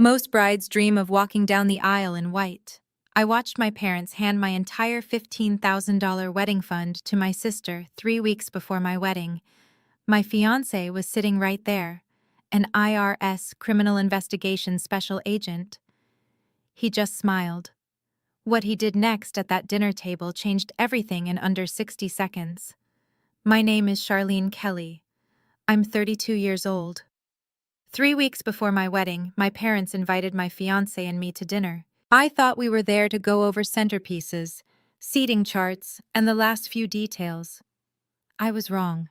Most brides dream of walking down the aisle in white. I watched my parents hand my entire $15,000 wedding fund to my sister 3 weeks before my wedding. My fiancé was sitting right there, an IRS criminal investigation special agent. He just smiled. What he did next at that dinner table changed everything in under 60 seconds. My name is Charlene Kelly. I'm 32 years old. 3 weeks before my wedding, my parents invited my fiancé and me to dinner. I thought we were there to go over centerpieces, seating charts, and the last few details. I was wrong.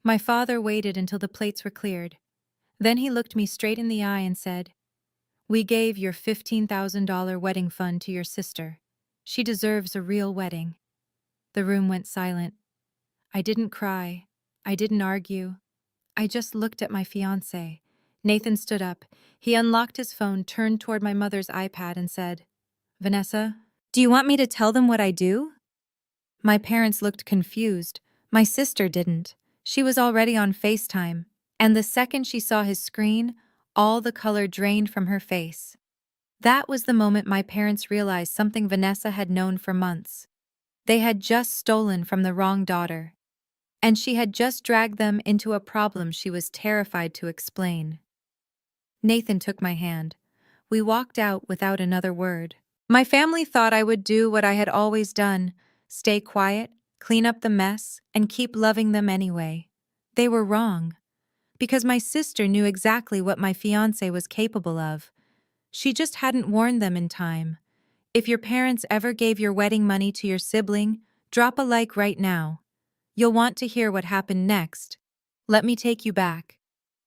My father waited until the plates were cleared. Then he looked me straight in the eye and said, "We gave your $15,000 wedding fund to your sister. She deserves a real wedding." The room went silent. I didn't cry. I didn't argue. I just looked at my fiancé. Nathan stood up. He unlocked his phone, turned toward my mother's iPad, and said, "Vanessa, do you want me to tell them what I do?" My parents looked confused. My sister didn't. She was already on FaceTime, and the second she saw his screen, all the color drained from her face. That was the moment my parents realized something Vanessa had known for months. They had just stolen from the wrong daughter, and she had just dragged them into a problem she was terrified to explain. Nathan took my hand. We walked out without another word. My family thought I would do what I had always done, stay quiet, clean up the mess, and keep loving them anyway. They were wrong. Because my sister knew exactly what my fiancé was capable of. She just hadn't warned them in time. If your parents ever gave your wedding money to your sibling, drop a like right now. You'll want to hear what happened next. Let me take you back.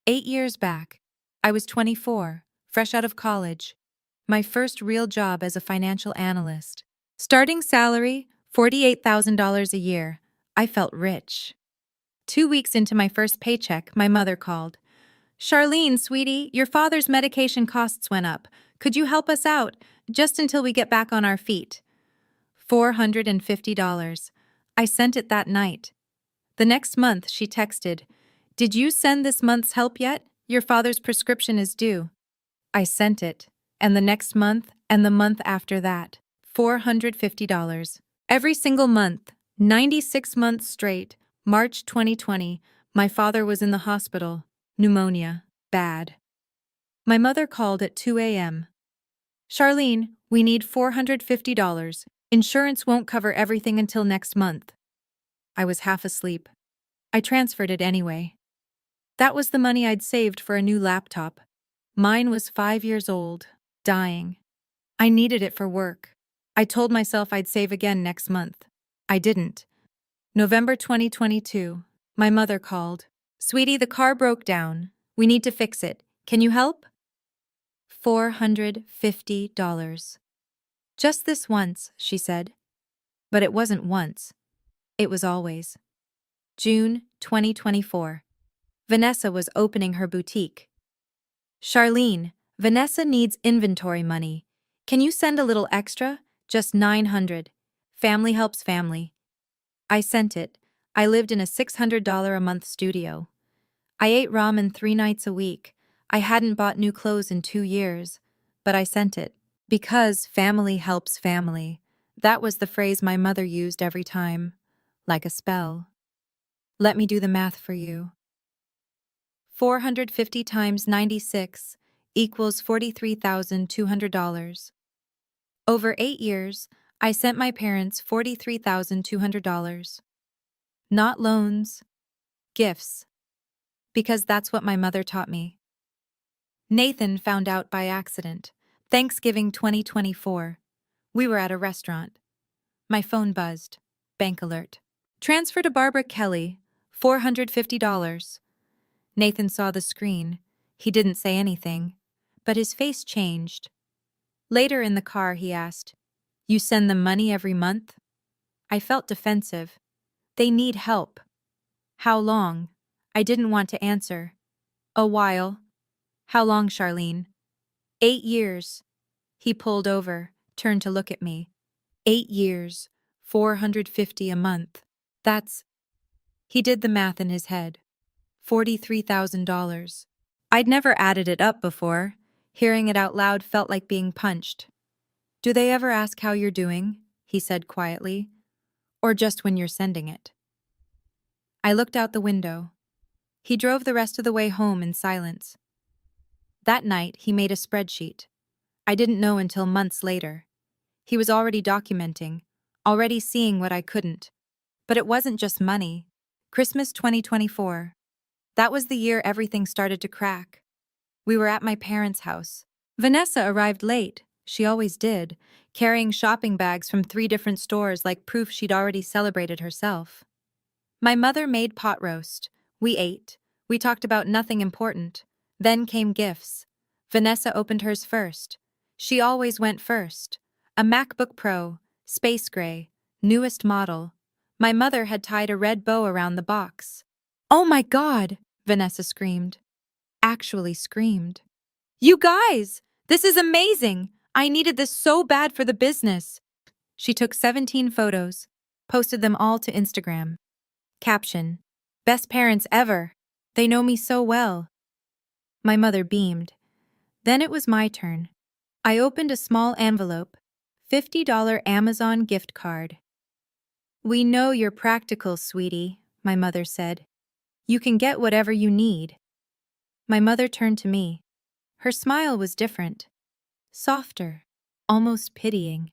8 years back. I was 24, fresh out of college. My first real job as a financial analyst. Starting salary, $48,000 a year. I felt rich. 2 weeks into my first paycheck, my mother called. "Charlene, sweetie, your father's medication costs went up. Could you help us out, just until we get back on our feet?" $450. I sent it that night. The next month, she texted, "Did you send this month's help yet? Your father's prescription is due." I sent it, and the next month, and the month after that, $450. Every single month, 96 months straight. March 2020, my father was in the hospital. Pneumonia. Bad. My mother called at 2 a.m. "Charlene, we need $450. Insurance won't cover everything until next month." I was half asleep. I transferred it anyway. That was the money I'd saved for a new laptop. Mine was 5 years old, dying. I needed it for work. I told myself I'd save again next month. I didn't. November 2022, my mother called. "Sweetie, the car broke down. We need to fix it. Can you help?" $450. "Just this once," she said. But it wasn't once. It was always. June 2024. Vanessa was opening her boutique. "Charlene, Vanessa needs inventory money. Can you send a little extra? Just 900. Family helps family." I sent it. I lived in a $600 a month studio. I ate ramen 3 nights a week. I hadn't bought new clothes in 2 years, but I sent it. Because family helps family. That was the phrase my mother used every time. Like a spell. Let me do the math for you. 450 times 96 equals $43,200. Over 8 years, I sent my parents $43,200. Not loans, gifts. Because that's what my mother taught me. Nathan found out by accident. Thanksgiving 2024. We were at a restaurant. My phone buzzed. Bank alert. "Transfer to Barbara Kelly, $450. Nathan saw the screen. He didn't say anything, but his face changed. Later in the car, he asked, "You send them money every month?" I felt defensive. They need help. How long? I didn't want to answer. A while. How long, Charlene? 8 years. He pulled over, turned to look at me. 8 years, $450 a month. That's... He did the math in his head. $43,000. I'd never added it up before. Hearing it out loud felt like being punched. "Do they ever ask how you're doing?" he said quietly. "Or just when you're sending it?" I looked out the window. He drove the rest of the way home in silence. That night, he made a spreadsheet. I didn't know until months later. He was already documenting, already seeing what I couldn't. But it wasn't just money. Christmas 2024. That was the year everything started to crack. We were at my parents' house. Vanessa arrived late, she always did, carrying shopping bags from 3 different stores like proof she'd already celebrated herself. My mother made pot roast. We ate. We talked about nothing important. Then came gifts. Vanessa opened hers first. She always went first. A MacBook Pro, space gray, newest model. My mother had tied a red bow around the box. "Oh my God!" Vanessa screamed. Actually screamed. "You guys! This is amazing! I needed this so bad for the business." She took 17 photos, posted them all to Instagram. Caption: "Best parents ever. They know me so well." My mother beamed. Then it was my turn. I opened a small envelope, $50 Amazon gift card. "We know you're practical, sweetie," my mother said. "You can get whatever you need." My mother turned to me. Her smile was different. Softer. Almost pitying.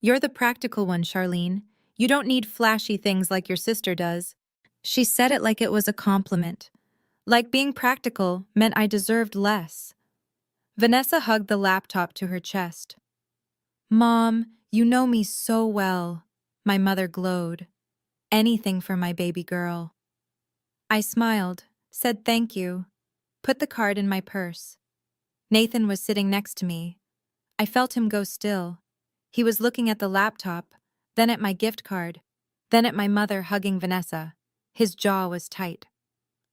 "You're the practical one, Charlene. You don't need flashy things like your sister does." She said it like it was a compliment. Like being practical meant I deserved less. Vanessa hugged the laptop to her chest. "Mom, you know me so well." My mother glowed. "Anything for my baby girl." I smiled, said thank you, put the card in my purse. Nathan was sitting next to me. I felt him go still. He was looking at the laptop, then at my gift card, then at my mother hugging Vanessa. His jaw was tight.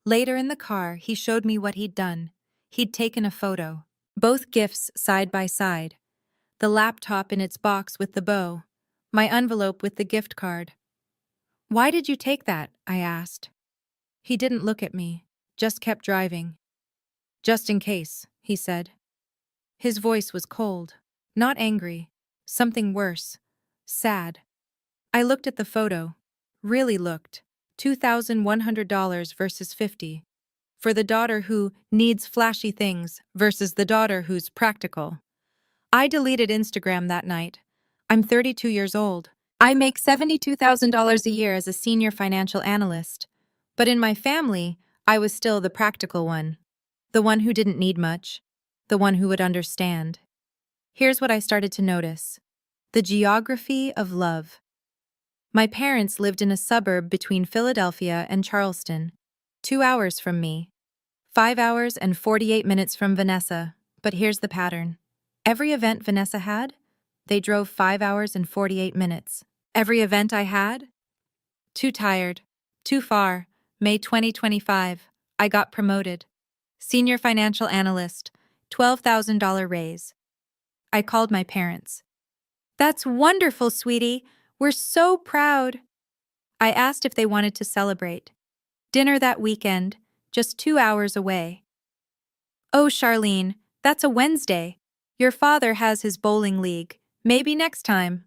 Later in the car, he showed me what he'd done. He'd taken a photo. Both gifts side by side. The laptop in its box with the bow. My envelope with the gift card. "Why did you take that?" I asked. He didn't look at me, just kept driving. "Just in case," he said. His voice was cold. Not angry. Something worse. Sad. I looked at the photo. Really looked. $2,100 versus 50. For the daughter who needs flashy things versus the daughter who's practical. I deleted Instagram that night. I'm 32 years old. I make $72,000 a year as a senior financial analyst. But in my family, I was still the practical one. The one who didn't need much. The one who would understand. Here's what I started to notice. The geography of love. My parents lived in a suburb between Philadelphia and Charleston, 2 hours from me, 5 hours and 48 minutes from Vanessa. But here's the pattern. Every event Vanessa had, they drove 5 hours and 48 minutes. Every event I had, too tired, too far. May 2025, I got promoted. Senior financial analyst, $12,000 raise. I called my parents. "That's wonderful, sweetie. We're so proud." I asked if they wanted to celebrate. Dinner that weekend, just 2 hours away. "Oh, Charlene, that's a Wednesday. Your father has his bowling league. Maybe next time."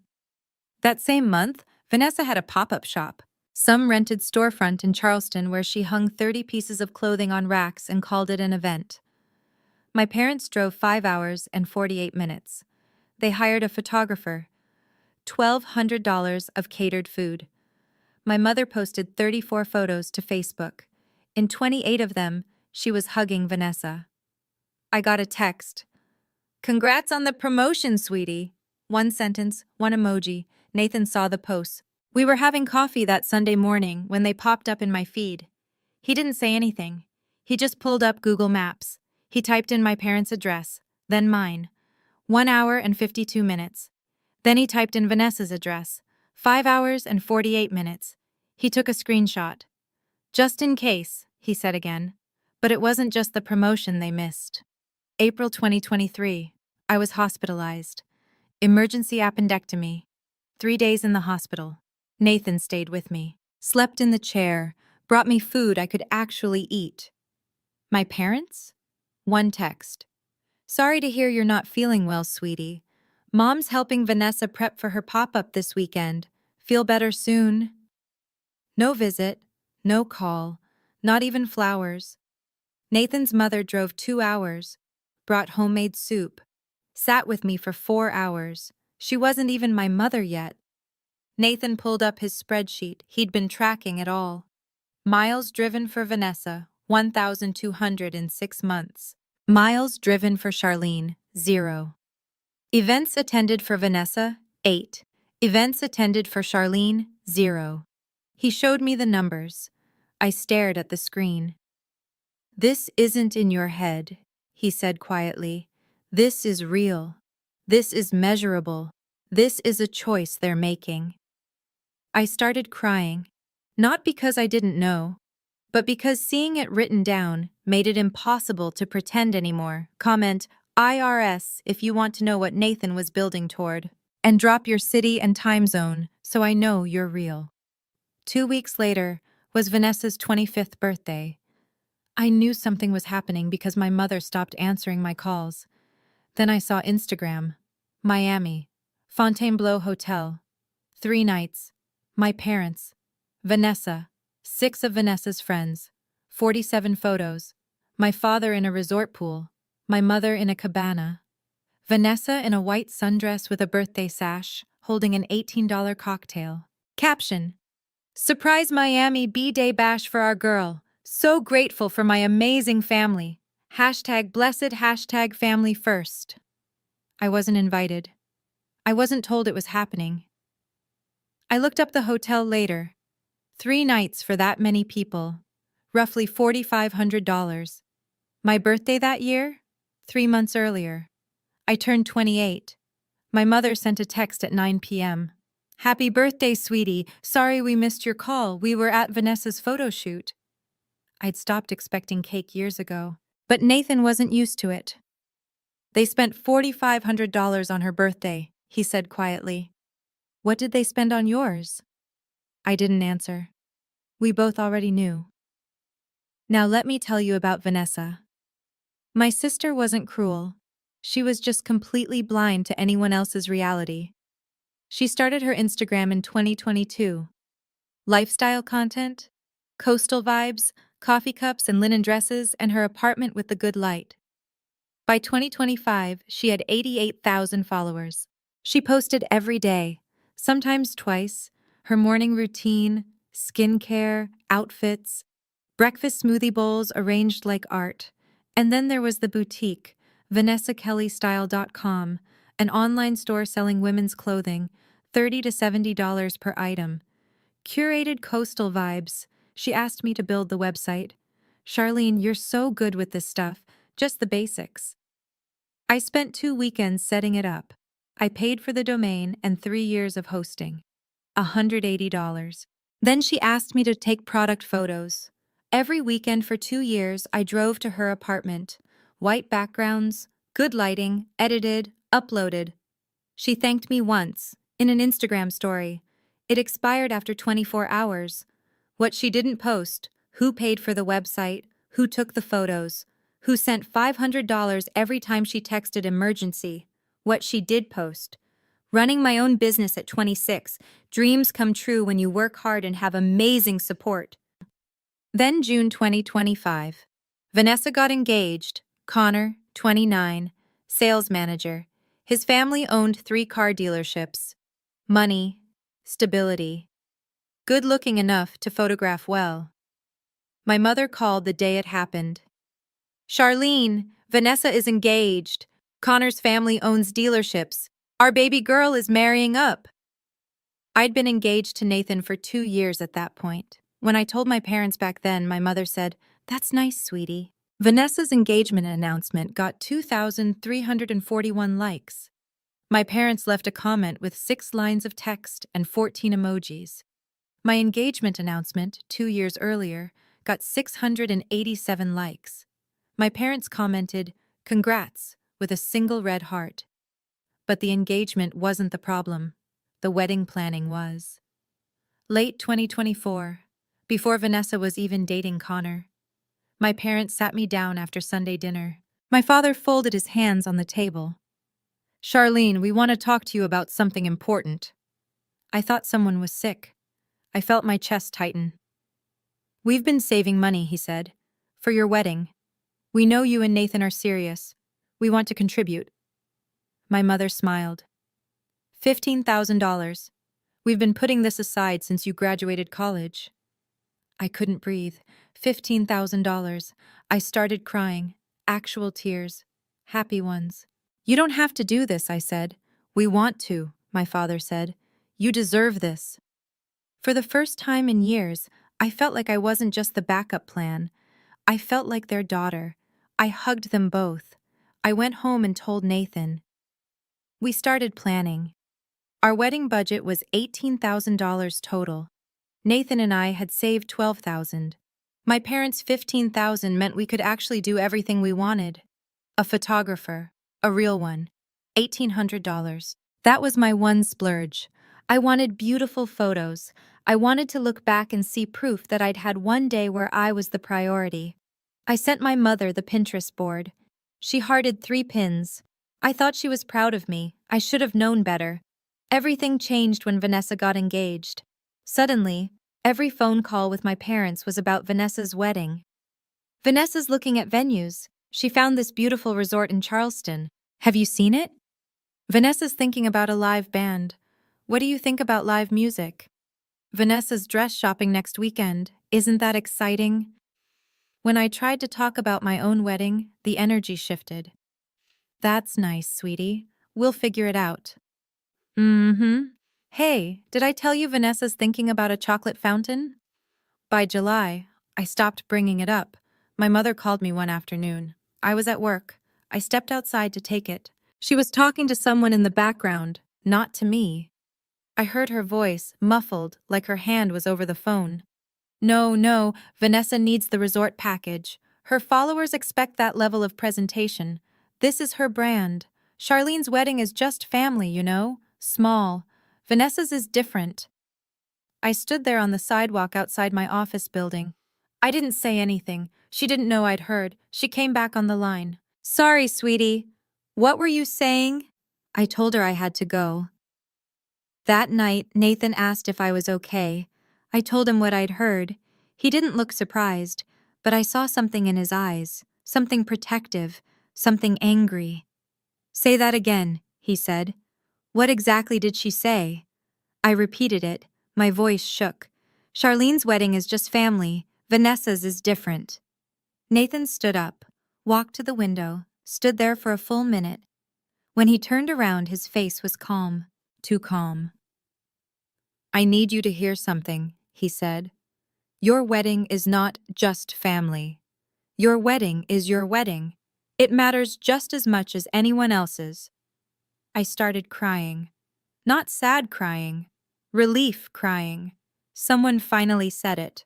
That same month, Vanessa had a pop-up shop. Some rented storefront in Charleston where she hung 30 pieces of clothing on racks and called it an event. My parents drove 5 hours and 48 minutes. They hired a photographer. $1,200 of catered food. My mother posted 34 photos to Facebook. In 28 of them, she was hugging Vanessa. I got a text. "Congrats on the promotion, sweetie." One sentence, one emoji. Nathan saw the post. We were having coffee that Sunday morning when they popped up in my feed. He didn't say anything. He just pulled up Google Maps. He typed in my parents' address, then mine. 1 hour and 52 minutes. Then he typed in Vanessa's address. 5 hours and 48 minutes. He took a screenshot. "Just in case," he said again. But it wasn't just the promotion they missed. April 2023. I was hospitalized. Emergency appendectomy. 3 days in the hospital. Nathan stayed with me. Slept in the chair. Brought me food I could actually eat. My parents? One text. Sorry to hear you're not feeling well, sweetie. Mom's helping Vanessa prep for her pop-up this weekend. Feel better soon. No visit, no call, not even flowers. Nathan's mother drove 2 hours, brought homemade soup, sat with me for 4 hours. She wasn't even my mother yet. Nathan pulled up his spreadsheet. He'd been tracking it all. Miles driven for Vanessa, 1,206 months. Miles driven for Charlene, 0. Events attended for Vanessa, 8. Events attended for Charlene, 0. He showed me the numbers. I stared at the screen. This isn't in your head, he said quietly. This is real. This is measurable. This is a choice they're making. I started crying, not because I didn't know, but because seeing it written down made it impossible to pretend anymore. Comment IRS if you want to know what Nathan was building toward. And drop your city and time zone so I know you're real. 2 weeks later was Vanessa's 25th birthday. I knew something was happening because my mother stopped answering my calls. Then I saw Instagram. Miami. Fontainebleau Hotel. 3 nights. My parents. Vanessa. 6 of Vanessa's friends. 47 photos. My father in a resort pool. My mother in a cabana. Vanessa in a white sundress with a birthday sash, holding an $18 cocktail. Caption: Surprise Miami B-Day bash for our girl. So grateful for my amazing family. #blessed #family first. I wasn't invited. I wasn't told it was happening. I looked up the hotel later. 3 nights for that many people. Roughly $4,500. My birthday that year? 3 months earlier. I turned 28. My mother sent a text at 9 p.m. Happy birthday, sweetie. Sorry we missed your call. We were at Vanessa's photo shoot. I'd stopped expecting cake years ago, but Nathan wasn't used to it. They spent $4,500 on her birthday, he said quietly. What did they spend on yours? I didn't answer. We both already knew. Now let me tell you about Vanessa. My sister wasn't cruel. She was just completely blind to anyone else's reality. She started her Instagram in 2022. Lifestyle content, coastal vibes, coffee cups and linen dresses, and her apartment with the good light. By 2025, she had 88,000 followers. She posted every day, sometimes twice, her morning routine, skincare, outfits, breakfast smoothie bowls arranged like art. And then there was the boutique, VanessaKellyStyle.com, an online store selling women's clothing, $30 to $70 per item. Curated coastal vibes. She asked me to build the website. Charlene, you're so good with this stuff, just the basics. I spent 2 weekends setting it up. I paid for the domain and 3 years of hosting. $180. Then she asked me to take product photos. Every weekend for 2 years, I drove to her apartment. White backgrounds, good lighting, edited, uploaded. She thanked me once, in an Instagram story. It expired after 24 hours. What she didn't post: who paid for the website, who took the photos, who sent $500 every time she texted emergency. What she did post: running my own business at 26, dreams come true when you work hard and have amazing support. Then June 2025. Vanessa got engaged. Connor, 29, sales manager. His family owned 3 car dealerships. Money, stability. Good looking enough to photograph well. My mother called the day it happened. Charlene, Vanessa is engaged. Connor's family owns dealerships. Our baby girl is marrying up. I'd been engaged to Nathan for 2 years at that point. When I told my parents back then, my mother said, "That's nice, sweetie." Vanessa's engagement announcement got 2,341 likes. My parents left a comment with 6 lines of text and 14 emojis. My engagement announcement, 2 years earlier, got 687 likes. My parents commented, "Congrats," with a single red heart. But the engagement wasn't the problem. The wedding planning was. Late 2024, before Vanessa was even dating Connor. My parents sat me down after Sunday dinner. My father folded his hands on the table. Charlene, we want to talk to you about something important. I thought someone was sick. I felt my chest tighten. We've been saving money, he said, for your wedding. We know you and Nathan are serious. We want to contribute. My mother smiled. $15,000. We've been putting this aside since you graduated college. I couldn't breathe. $15,000. I started crying. Actual tears. Happy ones. You don't have to do this, I said. We want to, my father said. You deserve this. For the first time in years, I felt like I wasn't just the backup plan. I felt like their daughter. I hugged them both. I went home and told Nathan. We started planning. Our wedding budget was $18,000 total. Nathan and I had saved $12,000. My parents' $15,000 meant we could actually do everything we wanted. A photographer, a real one, $1,800. That was my one splurge. I wanted beautiful photos. I wanted to look back and see proof that I'd had one day where I was the priority. I sent my mother the Pinterest board. She hearted 3 pins. I thought she was proud of me. I should have known better. Everything changed when Vanessa got engaged. Suddenly, every phone call with my parents was about Vanessa's wedding. Vanessa's looking at venues. She found this beautiful resort in Charleston. Have you seen it? Vanessa's thinking about a live band. What do you think about live music? Vanessa's dress shopping next weekend. Isn't that exciting? When I tried to talk about my own wedding, the energy shifted. That's nice, sweetie. We'll figure it out. Hey, did I tell you Vanessa's thinking about a chocolate fountain? By July, I stopped bringing it up. My mother called me one afternoon. I was at work. I stepped outside to take it. She was talking to someone in the background, not to me. I heard her voice, muffled, like her hand was over the phone. No, Vanessa needs the resort package. Her followers expect that level of presentation. This is her brand. Charlene's wedding is just family, you know? Small. Vanessa's is different. I stood there on the sidewalk outside my office building. I didn't say anything. She didn't know I'd heard. She came back on the line. Sorry, sweetie. What were you saying? I told her I had to go. That night, Nathan asked if I was okay. I told him what I'd heard. He didn't look surprised, but I saw something in his eyes, something protective, something angry. Say that again, he said. What exactly did she say? I repeated it. My voice shook. Charlene's wedding is just family. Vanessa's is different. Nathan stood up, walked to the window, stood there for a full minute. When he turned around, his face was calm, too calm. I need you to hear something, he said. Your wedding is not just family. Your wedding is your wedding. It matters just as much as anyone else's. I started crying. Not sad crying. Relief crying. Someone finally said it.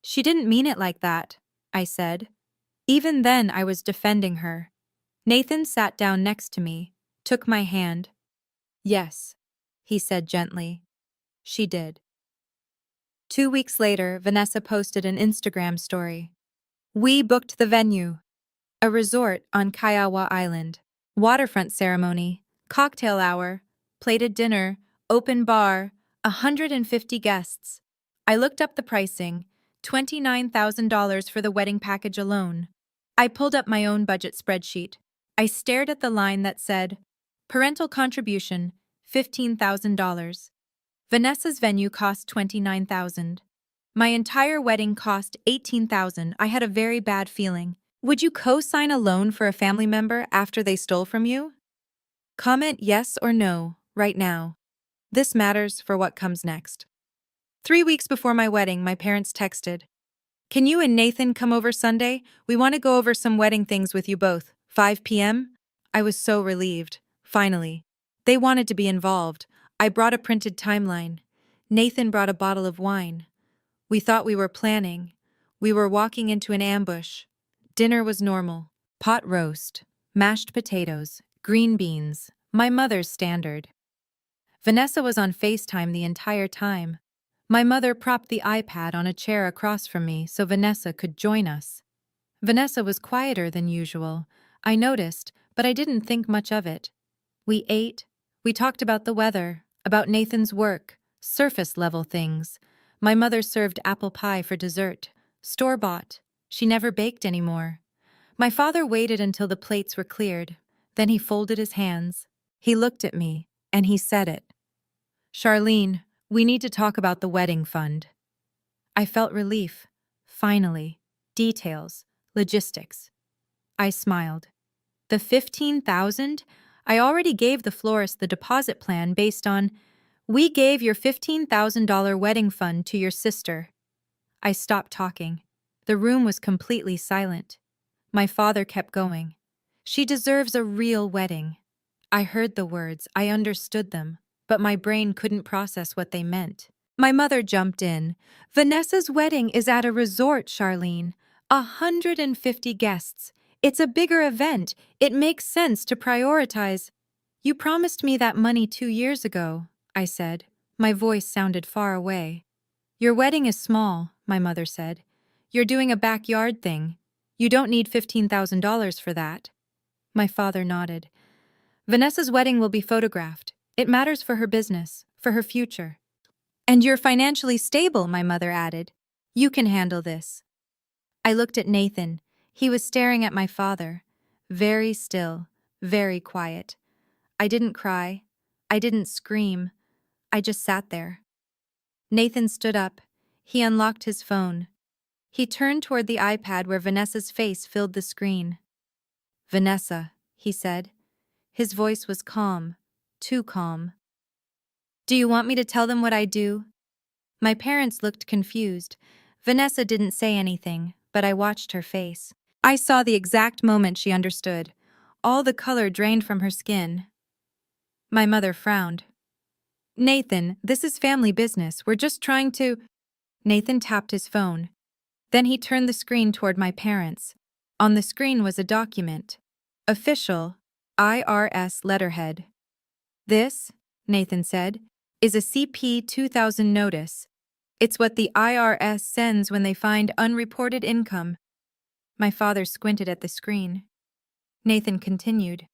She didn't mean it like that, I said. Even then I was defending her. Nathan sat down next to me, took my hand. Yes, he said gently. She did. 2 weeks later, Vanessa posted an Instagram story. We booked the venue. A resort on Kiowa Island. Waterfront ceremony, cocktail hour, plated dinner, open bar, 150 guests. I looked up the pricing, $29,000 for the wedding package alone. I pulled up my own budget spreadsheet. I stared at the line that said, parental contribution, $15,000. Vanessa's venue cost $29,000. My entire wedding cost $18,000. I had a very bad feeling. Would you co-sign a loan for a family member after they stole from you? Comment yes or no right now. This matters for what comes next. 3 weeks before my wedding, my parents texted, Can you and Nathan come over Sunday? We want to go over some wedding things with you both. 5 p.m.? I was so relieved. Finally. They wanted to be involved. I brought a printed timeline. Nathan brought a bottle of wine. We thought we were planning. We were walking into an ambush. Dinner was normal. Pot roast, mashed potatoes, green beans, my mother's standard. Vanessa was on FaceTime the entire time. My mother propped the iPad on a chair across from me so Vanessa could join us. Vanessa was quieter than usual. I noticed, but I didn't think much of it. We ate. We talked about the weather, about Nathan's work, surface-level things. My mother served apple pie for dessert, store-bought. She never baked anymore. My father waited until the plates were cleared. Then he folded his hands. He looked at me, and he said it. "Charlene, we need to talk about the wedding fund." I felt relief. Finally. Details. Logistics. I smiled. The 15,000? I already gave the florist the deposit plan based on, "We gave your $15,000 wedding fund to your sister." I stopped talking. The room was completely silent. My father kept going. "She deserves a real wedding." I heard the words, I understood them, but my brain couldn't process what they meant. My mother jumped in. "Vanessa's wedding is at a resort, Charlene. 150 guests. It's a bigger event. It makes sense to prioritize." "You promised me that money 2 years ago," I said. My voice sounded far away. "Your wedding is small," my mother said. "You're doing a backyard thing. You don't need $15,000 for that." My father nodded. "Vanessa's wedding will be photographed. It matters for her business, for her future." "And you're financially stable," my mother added. "You can handle this." I looked at Nathan. He was staring at my father. Very still, very quiet. I didn't cry. I didn't scream. I just sat there. Nathan stood up. He unlocked his phone. He turned toward the iPad where Vanessa's face filled the screen. "Vanessa," he said. His voice was calm, too calm. "Do you want me to tell them what I do?" My parents looked confused. Vanessa didn't say anything, but I watched her face. I saw the exact moment she understood. All the color drained from her skin. My mother frowned. "Nathan, this is family business. We're just trying to—" Nathan tapped his phone. Then he turned the screen toward my parents. On the screen was a document. Official, IRS letterhead. "This," Nathan said, "is a CP 2000 notice. It's what the IRS sends when they find unreported income." My father squinted at the screen. Nathan continued.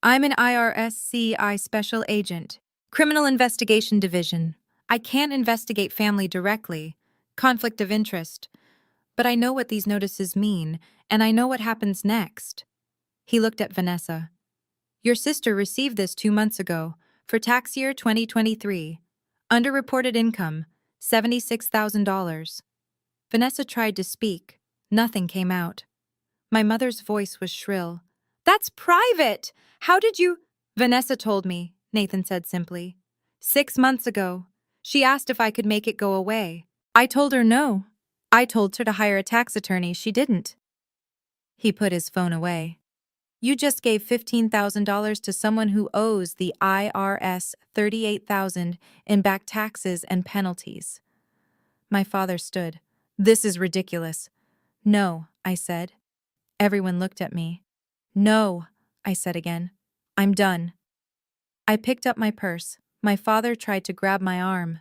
"I'm an IRS-CI special agent, Criminal Investigation Division. I can't investigate family directly, conflict of interest. But I know what these notices mean, and I know what happens next." He looked at Vanessa. "Your sister received this 2 months ago, for tax year 2023. Underreported income, $76,000. Vanessa tried to speak. Nothing came out. My mother's voice was shrill. "That's private! How did you—" "Vanessa told me," Nathan said simply. 6 months ago. She asked if I could make it go away. I told her no. I told her to hire a tax attorney. She didn't." He put his phone away. "You just gave $15,000 to someone who owes the IRS $38,000 in back taxes and penalties." My father stood. "This is ridiculous." "No," I said. Everyone looked at me. "No," I said again. "I'm done." I picked up my purse. My father tried to grab my arm.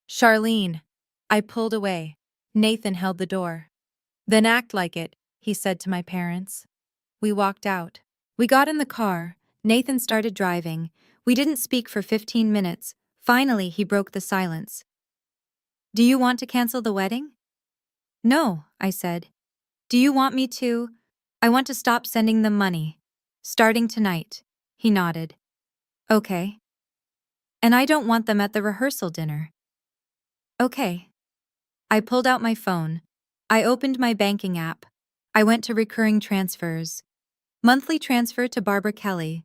"Charlene." I pulled away. Nathan held the door. "Then act like it," he said to my parents. We walked out. We got in the car. Nathan started driving. We didn't speak for 15 minutes. Finally, he broke the silence. "Do you want to cancel the wedding?" "No," I said. "Do you want me to?" "I want to stop sending them money. Starting tonight." He nodded. "Okay." "And I don't want them at the rehearsal dinner." "Okay." I pulled out my phone. I opened my banking app. I went to recurring transfers. Monthly transfer to Barbara Kelly,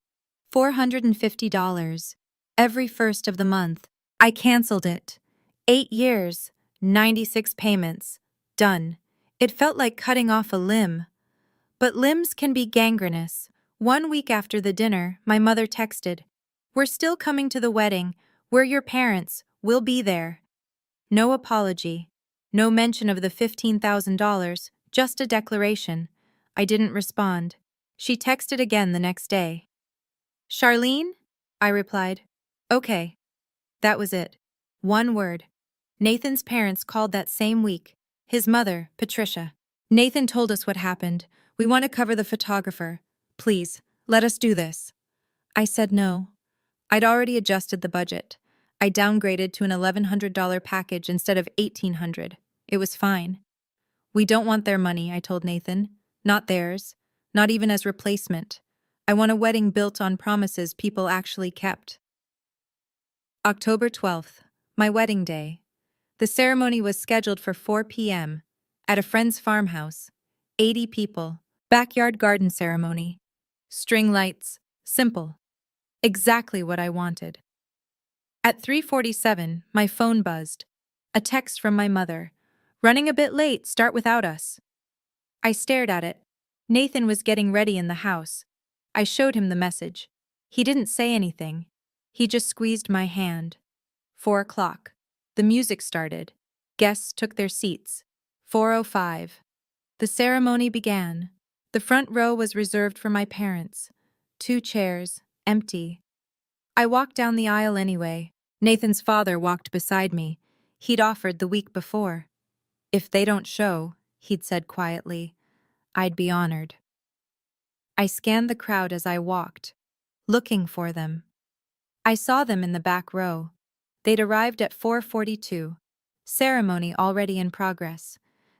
$450, every first of the month. I canceled it. 8 years, 96 payments. Done. It felt like cutting off a limb. But limbs can be gangrenous. 1 week after the dinner, my mother texted, "We're still coming to the wedding. We're your parents. We'll be there." No apology. No mention of the $15,000, just a declaration. I didn't respond. She texted again the next day. "Charlene?" I replied. "Okay." That was it. One word. Nathan's parents called that same week. His mother, Patricia. Nathan told us what happened. We want to cover the photographer. Please, let us do this. I said no. I'd already adjusted the budget. I downgraded to an $1,100 package instead of $1,800. It was fine. We don't want their money, I told Nathan. Not theirs. Not even as replacement. I want a wedding built on promises people actually kept. October 12th, my wedding day. The ceremony was scheduled for 4 p.m. at a friend's farmhouse. 80 people. Backyard garden ceremony. String lights. Simple. Exactly what I wanted. At 3:47, my phone buzzed. A text from my mother. Running a bit late, start without us. I stared at it. Nathan was getting ready in the house. I showed him the message. He didn't say anything. He just squeezed my hand. 4 o'clock. The music started. Guests took their seats. 4:05. The ceremony began. The front row was reserved for my parents. 2 chairs, empty. I walked down the aisle anyway. Nathan's father walked beside me. He'd offered the week before. If they don't show, he'd said quietly, I'd be honored. I scanned the crowd as I walked, looking for them. I saw them in the back row. They'd arrived at 4:42. Ceremony already in progress.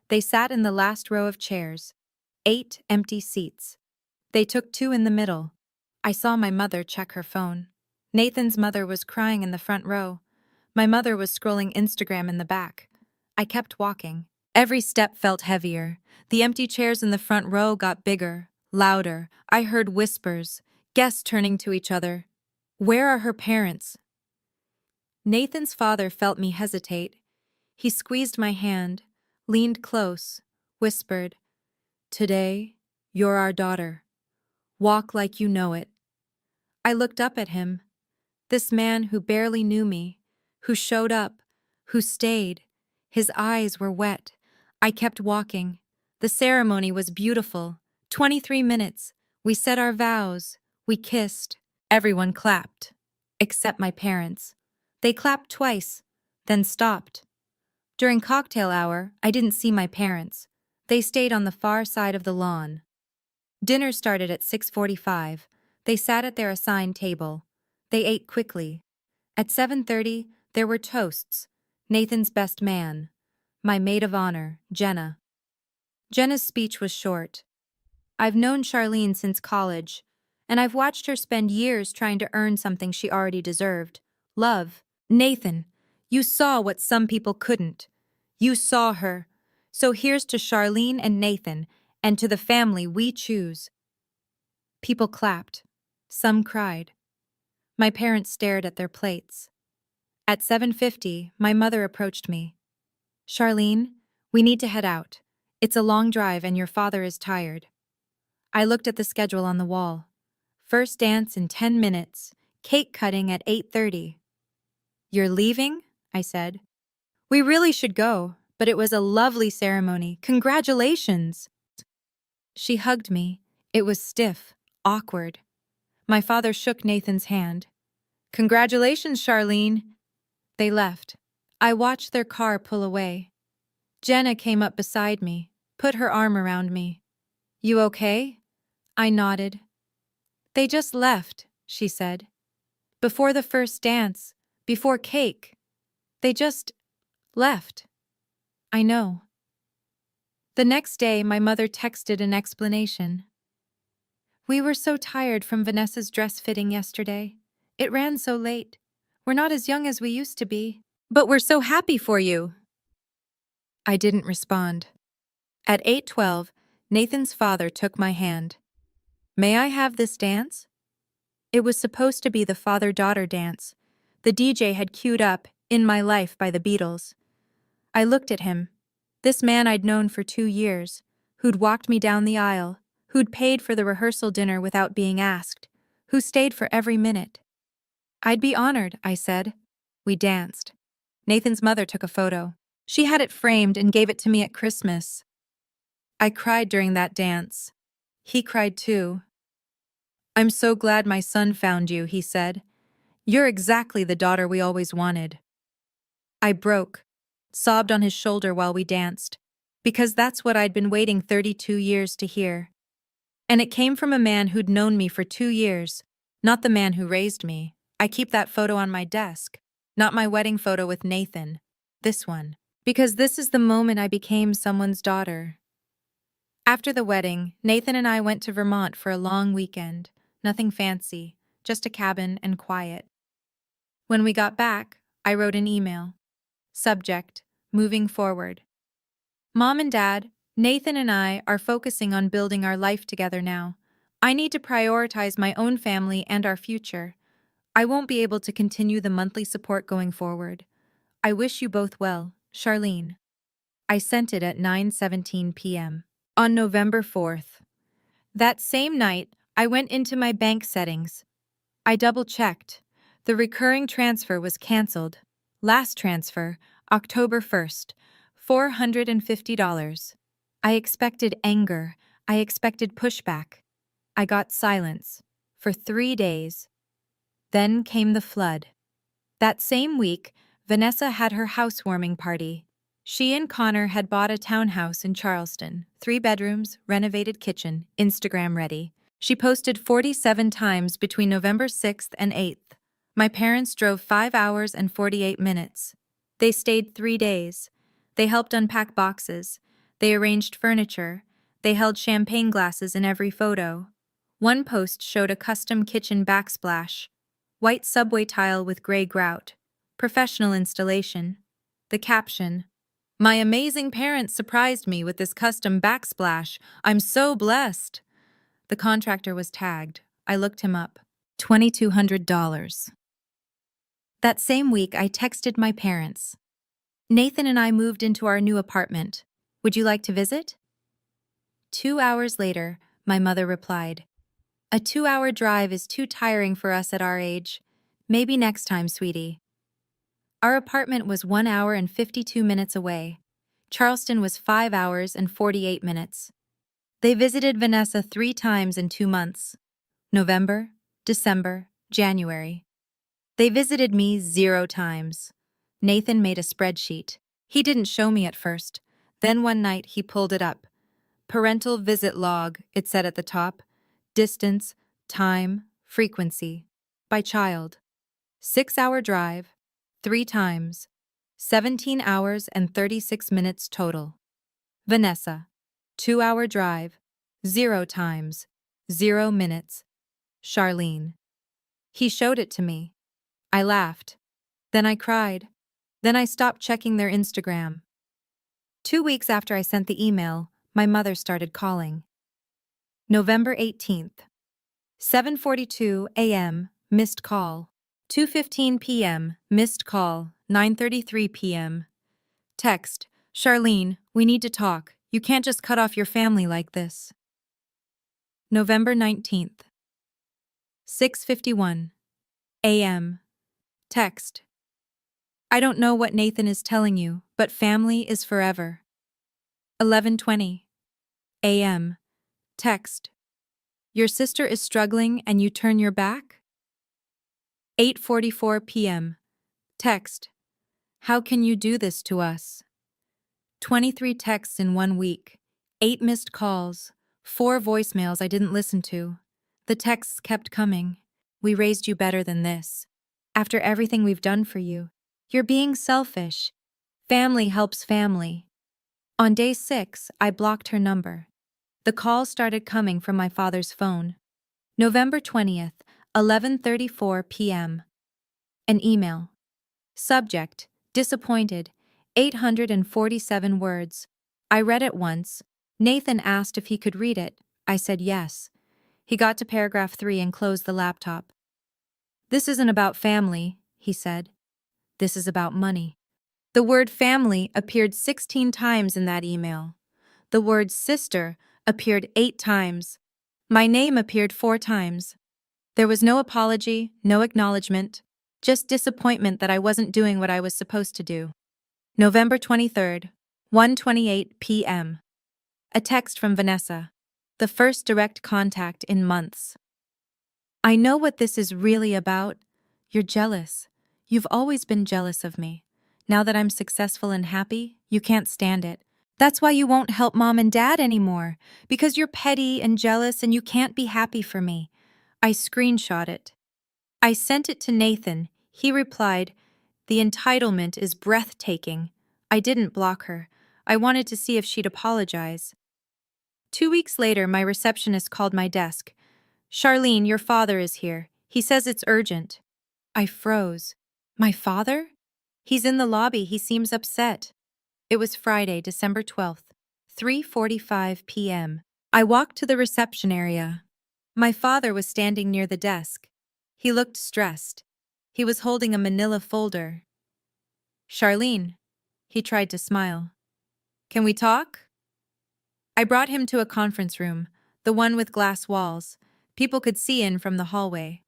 They sat in the last row of chairs. 8 empty seats. They took 2 in the middle. I saw my mother check her phone. Nathan's mother was crying in the front row. My mother was scrolling Instagram in the back. I kept walking. Every step felt heavier. The empty chairs in the front row got bigger, louder. I heard whispers, guests turning to each other. Where are her parents? Nathan's father felt me hesitate. He squeezed my hand, leaned close, whispered, Today, you're our daughter. Walk like you know it. I looked up at him. This man who barely knew me, who showed up, who stayed. His eyes were wet. I kept walking. The ceremony was beautiful. 23 minutes. We said our vows. We kissed. Everyone clapped. Except my parents. They clapped twice, then stopped. During cocktail hour, I didn't see my parents. They stayed on the far side of the lawn. Dinner started at 6:45. They sat at their assigned table. They ate quickly. At 7:30, there were toasts. Nathan's best man. My maid of honor, Jenna. Jenna's speech was short. I've known Charlene since college, and I've watched her spend years trying to earn something she already deserved. Love. Nathan, you saw what some people couldn't. You saw her. So here's to Charlene and Nathan, and to the family we choose. People clapped. Some cried. My parents stared at their plates. At 7:50, my mother approached me. Charlene, we need to head out. It's a long drive and your father is tired. I looked at the schedule on the wall. First dance in 10 minutes. Cake cutting at 8:30. You're leaving? I said. We really should go, but it was a lovely ceremony. Congratulations! She hugged me. It was stiff, awkward. My father shook Nathan's hand. Congratulations, Charlene. They left. I watched their car pull away. Jenna came up beside me, put her arm around me. You okay? I nodded. They just left, she said. Before the first dance, before cake. They just left. I know. The next day, my mother texted an explanation. We were so tired from Vanessa's dress fitting yesterday. It ran so late. We're not as young as we used to be. But we're so happy for you. I didn't respond. At 8:12, Nathan's father took my hand. May I have this dance? It was supposed to be the father-daughter dance. The DJ had queued up In My Life by the Beatles. I looked at him. This man I'd known for 2 years, who'd walked me down the aisle, who'd paid for the rehearsal dinner without being asked, who stayed for every minute. I'd be honored, I said. We danced. Nathan's mother took a photo. She had it framed and gave it to me at Christmas. I cried during that dance. He cried too. I'm so glad my son found you, he said. You're exactly the daughter we always wanted. I broke, sobbed on his shoulder while we danced. Because that's what I'd been waiting 32 years to hear. And it came from a man who'd known me for 2 years, not the man who raised me. I keep that photo on my desk, not my wedding photo with Nathan. This one. Because this is the moment I became someone's daughter. After the wedding, Nathan and I went to Vermont for a long weekend. Nothing fancy, just a cabin and quiet. When we got back, I wrote an email. Subject: moving forward. Mom and Dad, Nathan and I are focusing on building our life together now. I need to prioritize my own family and our future. I won't be able to continue the monthly support going forward. I wish you both well, Charlene. I sent it at 9:17 p.m. on November 4th. That same night, I went into my bank settings. I double-checked. The recurring transfer was canceled. Last transfer, October 1st, $450. I expected anger. I expected pushback. I got silence. For 3 days. Then came the flood. That same week, Vanessa had her housewarming party. She and Connor had bought a townhouse in Charleston, 3 bedrooms, renovated kitchen, Instagram ready. She posted 47 times between November 6th and 8th. My parents drove 5 hours and 48 minutes. They stayed 3 days. They helped unpack boxes. They arranged furniture. They held champagne glasses in every photo. One post showed a custom kitchen backsplash. White subway tile with gray grout. Professional installation. The caption: "My amazing parents surprised me with this custom backsplash. I'm so blessed." The contractor was tagged. I looked him up. $2,200. That same week, I texted my parents. Nathan and I moved into our new apartment. Would you like to visit? 2 hours later, my mother replied, "A 2-hour drive is too tiring for us at our age. Maybe next time, sweetie." Our apartment was 1 hour and 52 minutes away. Charleston was 5 hours and 48 minutes. They visited Vanessa 3 times in 2 months. November, December, January. They visited me 0 times. Nathan made a spreadsheet. He didn't show me at first. Then one night he pulled it up. Parental visit log, it said at the top. Distance, time, frequency. By child. 6-hour drive, 3 times. 17 hours and 36 minutes total. Vanessa. 2-hour drive, 0 times, 0 minutes. Charlene. He showed it to me. I laughed. Then I cried. Then I stopped checking their Instagram. 2 weeks after I sent the email, my mother started calling. November 18th. 7:42 a.m., missed call. 2:15 p.m., missed call. 9:33 p.m. Text: "Charlene, we need to talk. You can't just cut off your family like this." November 19th. 6:51 a.m. Text: "I don't know what Nathan is telling you, but family is forever." 11:20 a.m. Text: "Your sister is struggling and you turn your back?" 8:44 p.m. Text: "How can you do this to us?" 23 texts in 1 week, 8 missed calls, 4 voicemails I didn't listen to. The texts kept coming. "We raised you better than this. After everything we've done for you, you're being selfish. Family helps family." On day 6, I blocked her number. The calls started coming from my father's phone. November 20th, 11:34 p.m. An email. Subject: disappointed, 847 words. I read it once. Nathan asked if he could read it. I said yes. He got to paragraph 3 and closed the laptop. "This isn't about family," he said. "This is about money." The word family appeared 16 times in that email. The word sister appeared 8 times. My name appeared 4 times. There was no apology, no acknowledgement, just disappointment that I wasn't doing what I was supposed to do. November 23rd, 1:28 p.m. A text from Vanessa. The first direct contact in months. "I know what this is really about. You're jealous. You've always been jealous of me. Now that I'm successful and happy, you can't stand it. That's why you won't help Mom and Dad anymore, because you're petty and jealous and you can't be happy for me. I screenshot it. I sent it to Nathan. He replied, "The entitlement is breathtaking." I didn't block her. I wanted to see if she'd apologize. 2 weeks later, my receptionist called my desk. "Charlene, your father is here. He says it's urgent." I froze. My father? He's in the lobby. He seems upset. It was Friday, December 12th, 3:45 p.m. I walked to the reception area. My father was standing near the desk. He looked stressed. He was holding a manila folder. "Charlene." He tried to smile. "Can we talk?" I brought him to a conference room, the one with glass walls. People could see in from the hallway.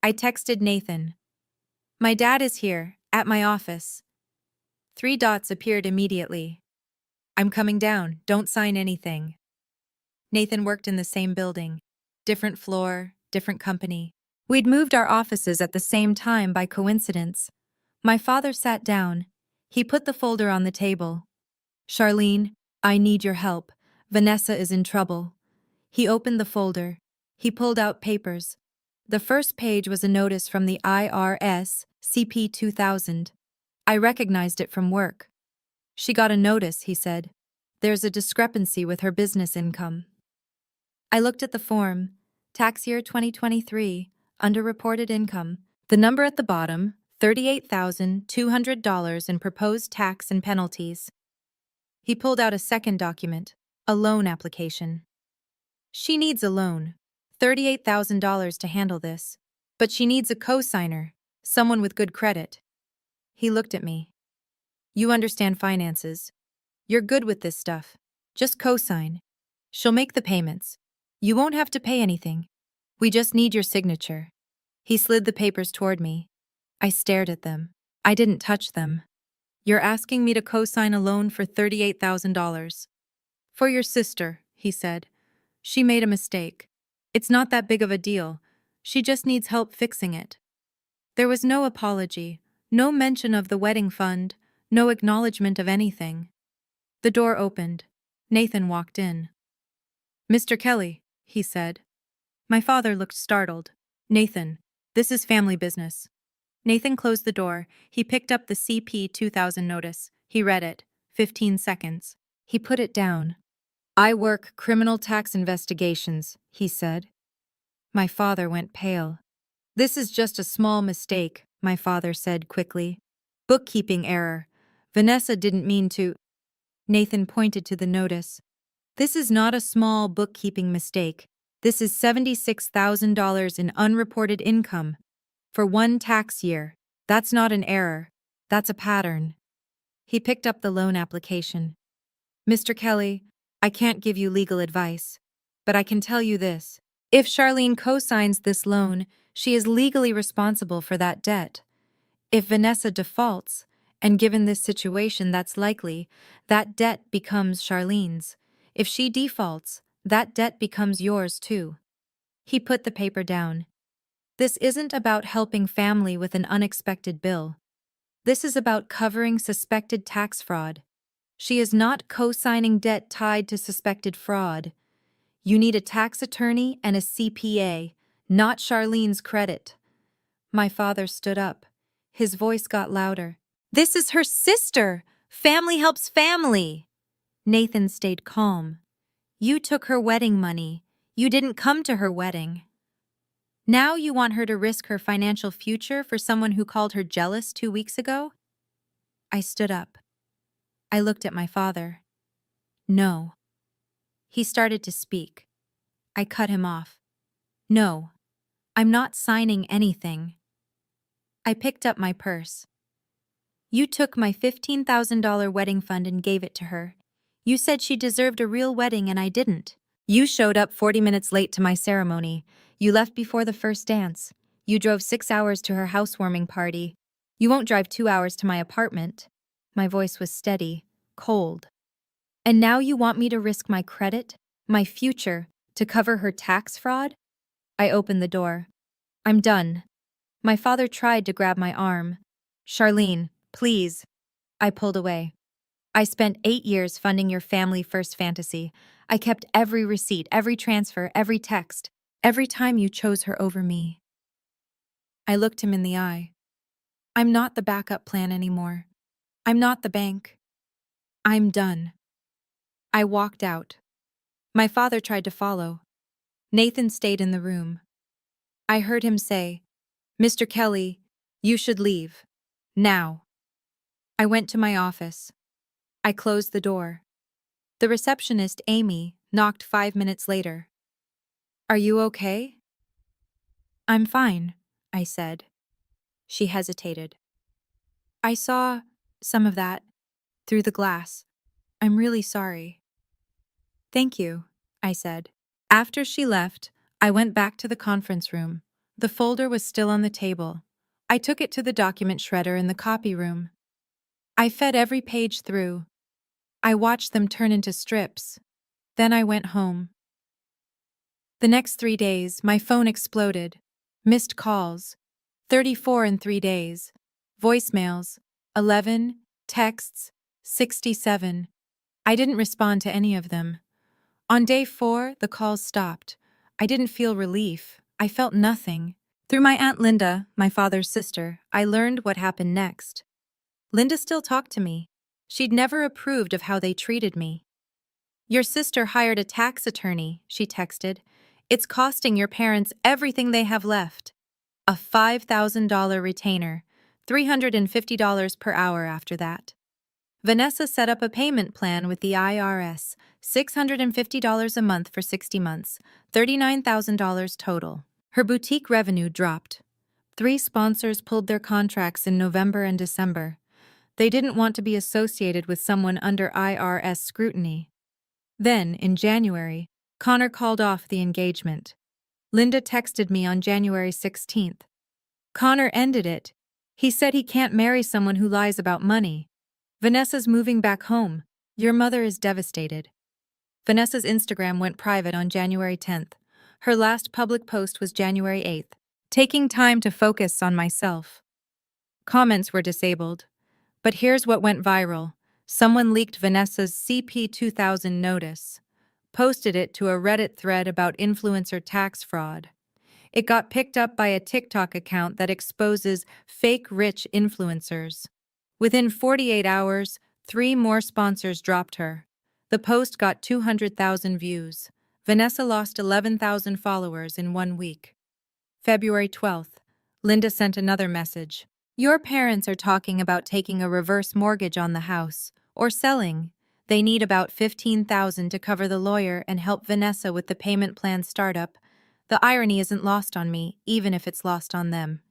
I texted Nathan. "My dad is here, at my office." 3 dots appeared immediately. "I'm coming down, don't sign anything." Nathan worked in the same building. Different floor, different company. We'd moved our offices at the same time by coincidence. My father sat down. He put the folder on the table. "Charlene, I need your help. Vanessa is in trouble." He opened the folder. He pulled out papers. The first page was a notice from the IRS, CP 2000. I recognized it from work. "She got a notice," he said. "There's a discrepancy with her business income." I looked at the form. Tax year 2023, underreported income. The number at the bottom, $38,200 in proposed tax and penalties. He pulled out a second document, a loan application. "She needs a loan, $38,000 to handle this. But she needs a co-signer, someone with good credit." He looked at me. "You understand finances. You're good with this stuff. Just co-sign. She'll make the payments. You won't have to pay anything. We just need your signature." He slid the papers toward me. I stared at them. I didn't touch them. "You're asking me to co-sign a loan for $38,000. For your sister," he said. "She made a mistake. It's not that big of a deal. She just needs help fixing it." There was no apology, no mention of the wedding fund, no acknowledgement of anything. The door opened. Nathan walked in. "Mr. Kelly," he said. My father looked startled. "Nathan, this is family business." Nathan closed the door. He picked up the CP 2000 notice. He read it. 15 seconds. He put it down. "I work criminal tax investigations," he said. My father went pale. "This is just a small mistake," my father said quickly. "Bookkeeping error. Vanessa didn't mean to—" Nathan pointed to the notice. "This is not a small bookkeeping mistake. This is $76,000 in unreported income. For one tax year. That's not an error. That's a pattern." He picked up the loan application. "Mr. Kelly, I can't give you legal advice. But I can tell you this. If Charlene co-signs this loan, she is legally responsible for that debt. If Vanessa defaults, and given this situation that's likely, that debt becomes Charlene's. If she defaults, that debt becomes yours too." He put the paper down. "This isn't about helping family with an unexpected bill. This is about covering suspected tax fraud. She is not co-signing debt tied to suspected fraud. You need a tax attorney and a CPA, not Charlene's credit." My father stood up. His voice got louder. "This is her sister! Family helps family!" Nathan stayed calm. "You took her wedding money. You didn't come to her wedding. Now you want her to risk her financial future for someone who called her jealous 2 weeks ago?" I stood up. I looked at my father. "No." He started to speak. I cut him off. "No, I'm not signing anything." I picked up my purse. "You took my $15,000 wedding fund and gave it to her. You said she deserved a real wedding and I didn't. You showed up 40 minutes late to my ceremony. You left before the first dance. You drove 6 hours to her housewarming party. You won't drive 2 hours to my apartment." My voice was steady, cold. "And now you want me to risk my credit, my future, to cover her tax fraud?" I opened the door. "I'm done." My father tried to grab my arm. "Charlene, please." I pulled away. I spent 8 years funding your family first fantasy. I kept every receipt, every transfer, every text, every time you chose her over me. I looked him in the eye. I'm not the backup plan anymore. I'm not the bank. I'm done. I walked out. My father tried to follow. Nathan stayed in the room. I heard him say, "Mr. Kelly, you should leave. Now." I went to my office. I closed the door. The receptionist, Amy, knocked 5 minutes later. "Are you okay?" "I'm fine," I said. She hesitated. "I saw some of that through the glass. I'm really sorry." "Thank you," I said. After she left, I went back to the conference room. The folder was still on the table. I took it to the document shredder in the copy room. I fed every page through. I watched them turn into strips. Then I went home. The next 3 days, my phone exploded. Missed calls, 34 in 3 days. Voicemails, 11. Texts, 67. I didn't respond to any of them. On day 4, the calls stopped. I didn't feel relief. I felt nothing. Through my Aunt Linda, my father's sister, I learned what happened next. Linda still talked to me. She'd never approved of how they treated me. "Your sister hired a tax attorney," she texted. "It's costing your parents everything they have left. A $5,000 retainer, $350 per hour after that." Vanessa set up a payment plan with the IRS, $650 a month for 60 months, $39,000 total. Her boutique revenue dropped. 3 sponsors pulled their contracts in November and December. They didn't want to be associated with someone under IRS scrutiny. Then, in January, Connor called off the engagement. Linda texted me on January 16th. "Connor ended it. He said he can't marry someone who lies about money. Vanessa's moving back home. Your mother is devastated." Vanessa's Instagram went private on January 10th. Her last public post was January 8th. Taking time to focus on myself. Comments were disabled. But here's what went viral. Someone leaked Vanessa's CP2000 notice, posted it to a Reddit thread about influencer tax fraud. It got picked up by a TikTok account that exposes fake rich influencers. Within 48 hours, 3 more sponsors dropped her. The post got 200,000 views. Vanessa lost 11,000 followers in 1 week. February 12th, Linda sent another message. "Your parents are talking about taking a reverse mortgage on the house, or selling. They need about 15,000 to cover the lawyer and help Vanessa with the payment plan startup. The irony isn't lost on me, even if it's lost on them."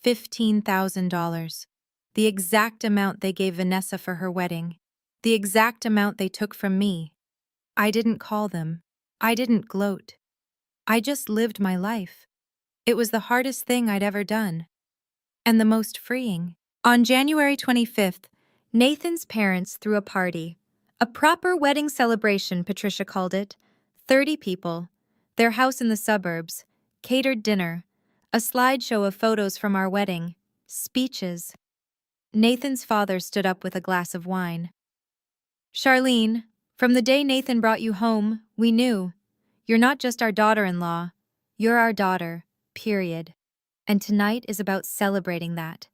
$15,000. The exact amount they gave Vanessa for her wedding. The exact amount they took from me. I didn't call them. I didn't gloat. I just lived my life. It was the hardest thing I'd ever done. And the most freeing. On January 25th, Nathan's parents threw a party. A proper wedding celebration, Patricia called it. 30 people. Their house in the suburbs. Catered dinner. A slideshow of photos from our wedding. Speeches. Nathan's father stood up with a glass of wine. "Charlene, from the day Nathan brought you home, we knew. You're not just our daughter-in-law. You're our daughter, period. And tonight is about celebrating that.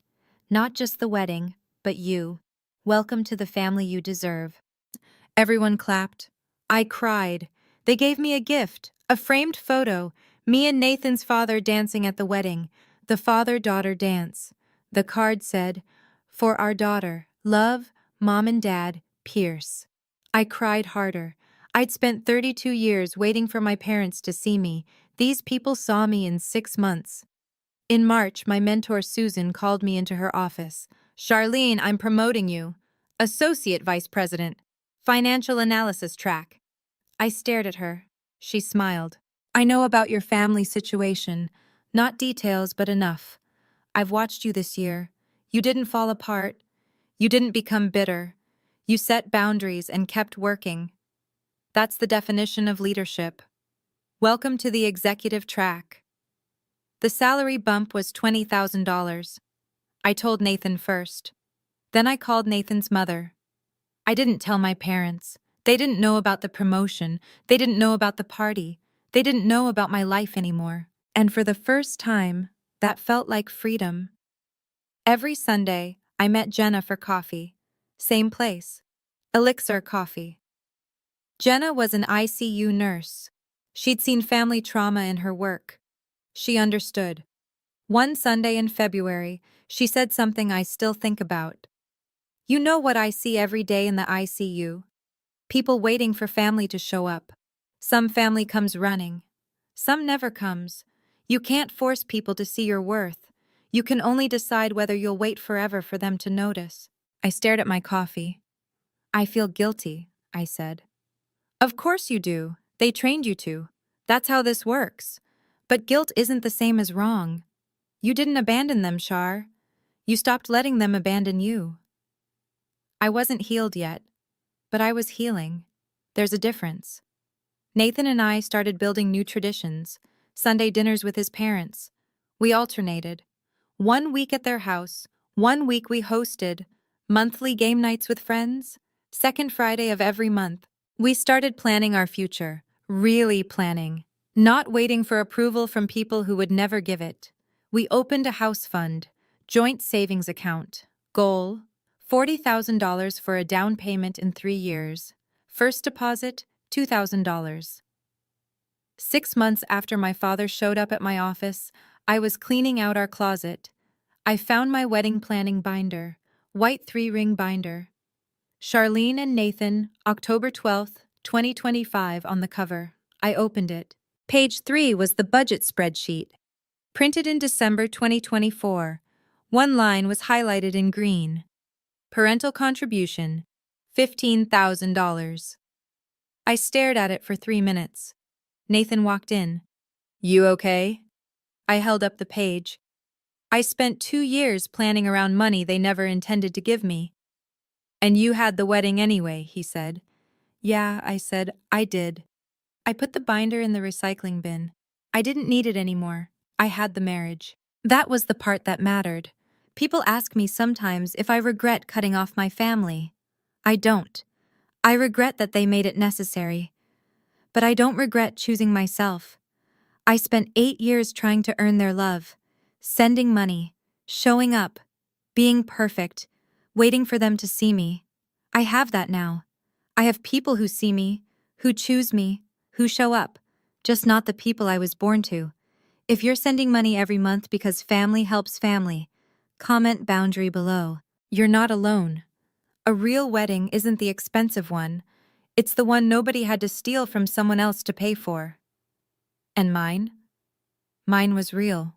Not just the wedding, but you. Welcome to the family you deserve." Everyone clapped. I cried. They gave me a gift, a framed photo, me and Nathan's father dancing at the wedding, the father-daughter dance. The card said, "For our daughter, love, Mom and Dad, Pierce." I cried harder. I'd spent 32 years waiting for my parents to see me. These people saw me in 6 months. In March, my mentor Susan called me into her office. "Charlene, I'm promoting you. Associate Vice President. Financial Analysis Track." I stared at her. She smiled. "I know about your family situation. Not details, but enough. I've watched you this year. You didn't fall apart. You didn't become bitter. You set boundaries and kept working. That's the definition of leadership. Welcome to the executive track." The salary bump was $20,000. I told Nathan first. Then I called Nathan's mother. I didn't tell my parents. They didn't know about the promotion. They didn't know about the party. They didn't know about my life anymore. And for the first time, that felt like freedom. Every Sunday, I met Jenna for coffee. Same place. Elixir Coffee. Jenna was an ICU nurse. She'd seen family trauma in her work. She understood. One Sunday in February, she said something I still think about. You know what I see every day in the ICU? People waiting for family to show up. Some family comes running. Some never comes. You can't force people to see your worth. You can only decide whether you'll wait forever for them to notice. I stared at my coffee. I feel guilty, I said. Of course you do. They trained you to. That's how this works. But guilt isn't the same as wrong. You didn't abandon them, Shar. You stopped letting them abandon you. I wasn't healed yet, but I was healing. There's a difference. Nathan and I started building new traditions, Sunday dinners with his parents. We alternated. 1 week at their house, 1 week we hosted, monthly game nights with friends, second Friday of every month. We started planning our future, really planning, not waiting for approval from people who would never give it. We opened a house fund, joint savings account, goal, $40,000 for a down payment in 3 years. First deposit, $2,000. 6 months after my father showed up at my office, I was cleaning out our closet. I found my wedding planning binder, white 3-ring binder. Charlene and Nathan, October 12th, 2025 on the cover. I opened it. Page 3 was the budget spreadsheet. Printed in December 2024. One line was highlighted in green. Parental contribution, $15,000. I stared at it for 3 minutes. Nathan walked in. You okay? I held up the page. I spent 2 years planning around money they never intended to give me. And you had the wedding anyway, he said. Yeah, I said, I did. I put the binder in the recycling bin. I didn't need it anymore. I had the marriage. That was the part that mattered. People ask me sometimes if I regret cutting off my family. I don't. I regret that they made it necessary. But I don't regret choosing myself. I spent 8 years trying to earn their love, sending money, showing up, being perfect, waiting for them to see me. I have that now. I have people who see me, who choose me, who show up, just not the people I was born to. If you're sending money every month because family helps family, comment boundary below. You're not alone. A real wedding isn't the expensive one. It's the one nobody had to steal from someone else to pay for. And mine? Mine was real.